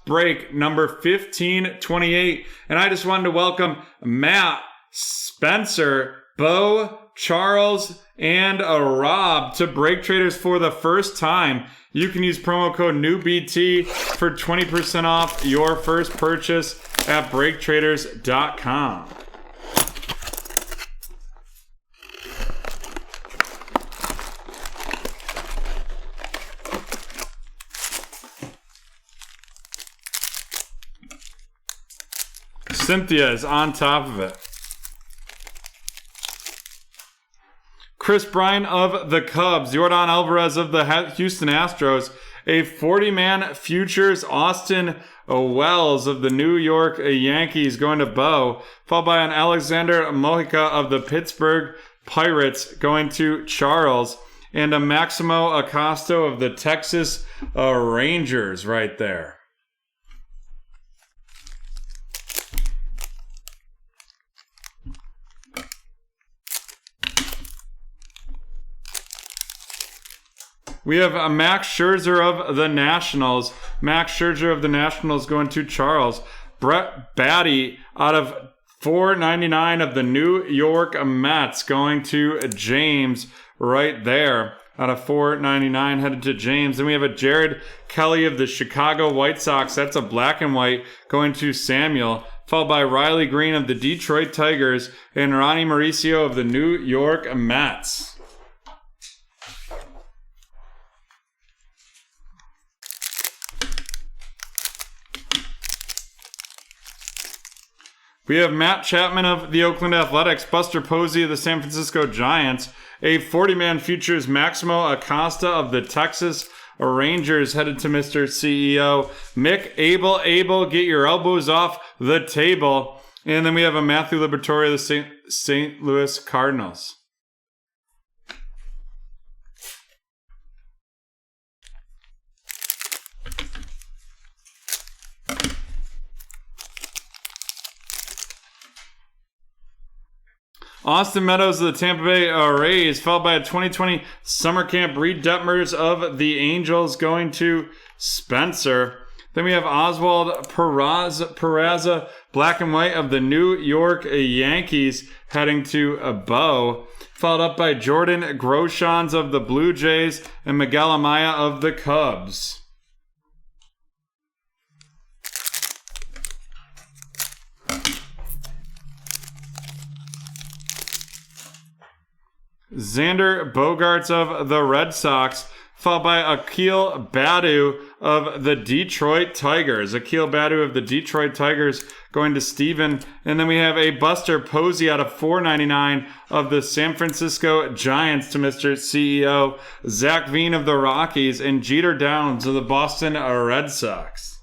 break number 1528. And I just wanted to welcome Matt, Spencer, Bo, Charles, and Rob to BreakTraders for the first time. You can use promo code NEWBT for 20% off your first purchase at BreakTraders.com. Cynthia is on top of it. Chris Bryant of the Cubs, Yordan Alvarez of the Houston Astros, a 40-man futures, Austin Wells of the New York Yankees going to Bo, followed by an Alexander Mojica of the Pittsburgh Pirates going to Charles, and a Maximo Acosta of the Texas Rangers right there. We have a Max Scherzer of the Nationals. Max Scherzer of the Nationals going to Charles. Brett Batty out of 499 of the New York Mets going to James right there. Out of 499 headed to James. Then we have a Jared Kelly of the Chicago White Sox. That's a black and white going to Samuel. Followed by Riley Green of the Detroit Tigers and Ronnie Mauricio of the New York Mets. We have Matt Chapman of the Oakland Athletics, Buster Posey of the San Francisco Giants, a 40-man futures Maximo Acosta of the Texas Rangers headed to Mr. CEO, Mick Abel, get your elbows off the table. And then we have a Matthew Liberatore of the St. Louis Cardinals. Austin Meadows of the Tampa Bay Rays, followed by a 2020 Summer Camp Reed Detmers of the Angels going to Spencer. Then we have Oswald Peraza, black and white of the New York Yankees heading to Bo, followed up by Jordan Groshans of the Blue Jays and Miguel Amaya of the Cubs. Xander Bogaerts of the Red Sox, followed by Akil Baddoo of the Detroit Tigers. Akil Baddoo of the Detroit Tigers going to Steven. And then we have a Buster Posey out of 499 of the San Francisco Giants to Mr. CEO, Zach Veen of the Rockies, and Jeter Downs of the Boston Red Sox.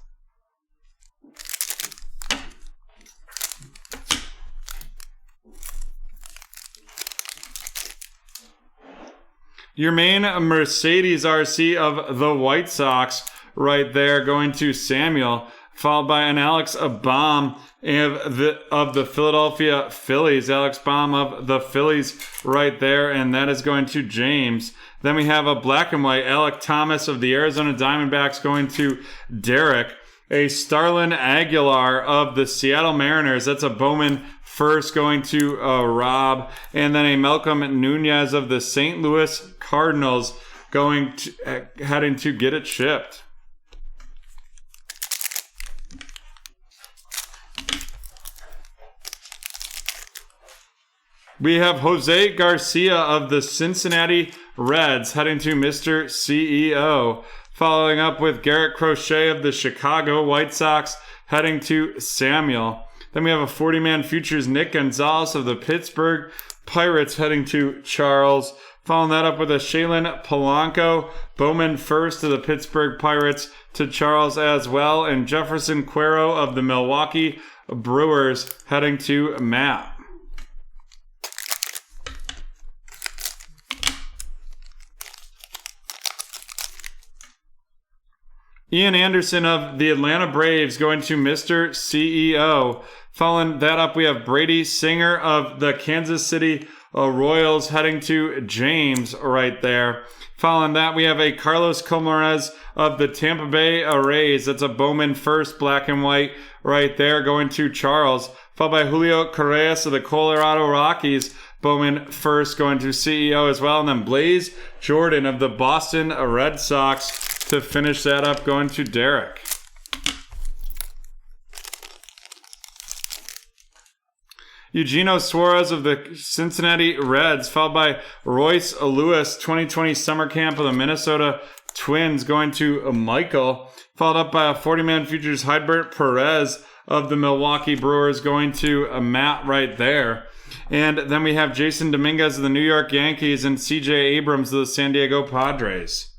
Your main Mercedes RC of the White Sox right there going to Samuel, followed by an Alex Baum of the Philadelphia Phillies. Alex Baum of the Phillies right there, and that is going to James. Then we have a black and white Alec Thomas of the Arizona Diamondbacks going to Derek. A Starlin Aguilar of the Seattle Mariners. That's a Bowman first going to Rob. And then a Malcolm Nunez of the St. Louis Cardinals heading to get it shipped. We have Jose Garcia of the Cincinnati Reds heading to Mr. CEO. Following up with Garrett Crochet of the Chicago White Sox heading to Samuel. Then we have a 40-man futures Nick Gonzalez of the Pittsburgh Pirates heading to Charles. Following that up with a Shaylin Polanco, Bowman first of the Pittsburgh Pirates to Charles as well. And Jefferson Cuero of the Milwaukee Brewers heading to Matt. Ian Anderson of the Atlanta Braves going to Mr. CEO. Following that up, we have Brady Singer of the Kansas City Royals heading to James right there. Following that, we have a Carlos Colmenares of the Tampa Bay Rays. That's a Bowman first, black and white right there, going to Charles. Followed by Julio Correas of the Colorado Rockies. Bowman first, going to CEO as well. And then Blaze Jordan of the Boston Red Sox to finish that up, going to Derek. Eugenio Suarez of the Cincinnati Reds, followed by Royce Lewis, 2020 Summer Camp of the Minnesota Twins, going to Michael. Followed up by a 40-man futures Hydbert Perez of the Milwaukee Brewers, going to Matt right there. And then we have Jason Dominguez of the New York Yankees and CJ Abrams of the San Diego Padres.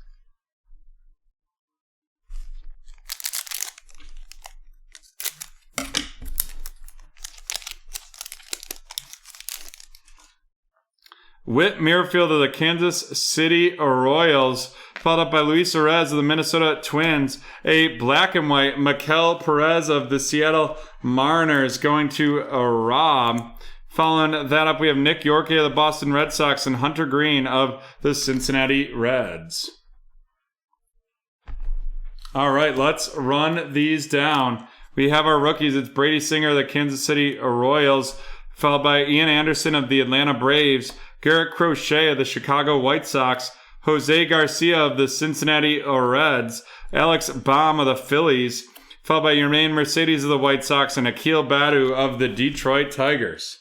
Whit Merrifield of the Kansas City Royals, followed up by Luis Arez of the Minnesota Twins. A black and white Mikel Perez of the Seattle Mariners, going to Rob. Following that up, we have Nick Yorke of the Boston Red Sox and Hunter Green of the Cincinnati Reds. All right, let's run these down. We have our rookies. It's Brady Singer of the Kansas City Royals, followed by Ian Anderson of the Atlanta Braves, Garrett Crochet of the Chicago White Sox, Jose Garcia of the Cincinnati Reds, Alex Baum of the Phillies, followed by Yermain Mercedes of the White Sox and Akil Badu of the Detroit Tigers.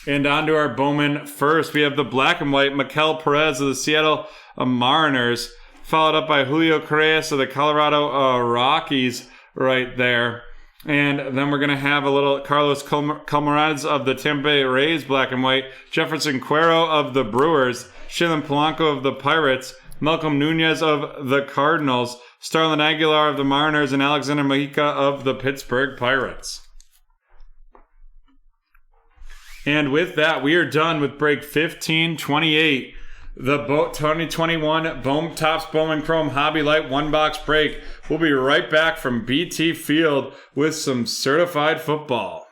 And on to our Bowman first. We have the black and white Mikel Perez of the Seattle Mariners, followed up by Julio Correas of the Colorado Rockies right there. And then we're going to have a little Carlos Colmenares of the Tampa Bay Rays, black and white, Jefferson Cuero of the Brewers, Shailen Polanco of the Pirates, Malcolm Nunez of the Cardinals, Starlin Aguilar of the Mariners, and Alexander Mojica of the Pittsburgh Pirates. And with that, we are done with break 1528. The 2021 Topps Bowman Chrome Hobby Lite one box break. We'll be right back from BT Field with some certified football.